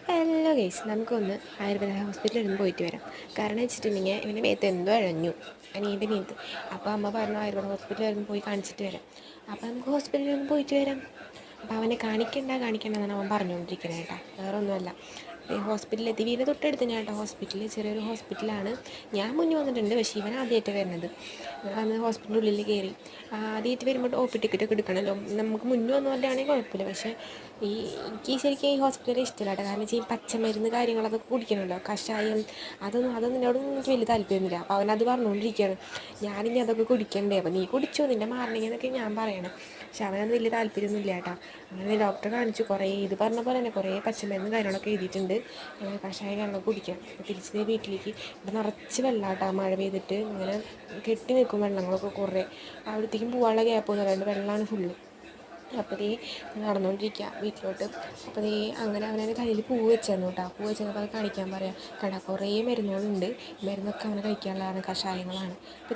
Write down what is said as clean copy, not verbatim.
Hello guys, നമുക്കൊന്ന് ആയുർവേദ ഹോസ്പിറ്റലിൽ ഒന്ന് പോയിട്ട് വരാം. കാരണം വെച്ചിട്ടുണ്ടെങ്കിൽ ഇവൻ്റെ മേത്ത് എന്തോ അഴഞ്ഞു, അനിയൻ്റെ മേത്ത്. അപ്പോൾ അമ്മ പറഞ്ഞു ആയുർവേദ ഹോസ്പിറ്റലിൽ ഒന്ന് പോയി കാണിച്ചിട്ട് വരാം. അപ്പോൾ നമുക്ക് ഹോസ്പിറ്റലിൽ ഒന്ന് പോയിട്ട് വരാം. അപ്പോൾ അവനെ കാണിക്കണ്ടെന്നാണ് അവൻ പറഞ്ഞുകൊണ്ടിരിക്കുന്നത് കേട്ടോ, വേറെ ഒന്നുമല്ല. ഹോസ്പിറ്റലിലെത്തി, വീടിന് തൊട്ടടുത്ത് ഞാൻ കേട്ടോ ഹോസ്പിറ്റലിൽ, ചെറിയൊരു ഹോസ്പിറ്റലാണ്. ഞാൻ മുന്നേ വന്നിട്ടുണ്ട്, പക്ഷേ ഇവൻ ആദ്യമായിട്ട് വരുന്നത്. അന്ന് ഹോസ്പിറ്റലിൻ്റെ ഉള്ളിൽ കയറി ആദ്യമായിട്ട് വരുമ്പോൾ OP ടിക്കറ്റൊക്കെ എടുക്കണമല്ലോ. നമുക്ക് മുന്നേ വന്നു പോലെയാണെങ്കിൽ കുഴപ്പമില്ല, പക്ഷേ എനിക്ക് ശരിക്കും ഈ ഹോസ്പിറ്റലിൽ ഇഷ്ടമില്ല കേട്ടോ. കാരണം വെച്ചാൽ ഈ പച്ചമരുന്ന് കാര്യങ്ങളൊക്കെ കുടിക്കണമല്ലോ, കഷായം, അതൊന്നും എന്നോടൊന്നും എനിക്ക് വലിയ താല്പര്യമൊന്നുമില്ല. അപ്പോൾ അവനത് പറഞ്ഞുകൊണ്ടിരിക്കുകയാണ്, ഞാനിനി അതൊക്കെ കുടിക്കണ്ടേ, അപ്പോൾ നീ കുടിച്ചോ, നിൻ്റെ മാറണമെങ്കിൽ എന്നൊക്കെ ഞാൻ പറയണം. പക്ഷെ അവനത് വലിയ താല്പര്യമൊന്നുമില്ല കേട്ടോ. അങ്ങനെ ഡോക്ടറെ കാണിച്ചു, കുറേ ഇത് പറഞ്ഞ പോലെ തന്നെ കുറേ പച്ചമരുന്ന് കാര്യങ്ങളൊക്കെ എഴുതിയിട്ടുണ്ട്. കഷായം കാര്യങ്ങളൊക്കെ കുടിക്കാം. അപ്പോൾ തിരിച്ച് വീട്ടിലേക്ക് ഇവിടെ നിറച്ച് വെള്ളമാട്ടോ, മഴ പെയ്തിട്ട് ഇങ്ങനെ കെട്ടി നിൽക്കും വെള്ളങ്ങളൊക്കെ കുറേ. അവിടത്തേക്കും പോകാനുള്ള ഗ്യാപ്പൊന്നും അറിയാണ്ട് വെള്ളമാണ് ഫുള്ള്. അപ്പോൾ നടന്നുകൊണ്ടിരിക്കുക വീട്ടിലോട്ട്. അപ്പോൾ അങ്ങനെ അവനെ കയ്യിൽ പൂവ് വെച്ചിരുന്നു കേട്ടോ. പൂവ് വെച്ചപ്പോൾ അത് കാണിക്കാൻ പറയാം. കണ്ട കുറേ മരുന്നുകളുണ്ട്, മരുന്നൊക്കെ അവനെ കഴിക്കാനുള്ളതാണ്, കഷായങ്ങളാണ്.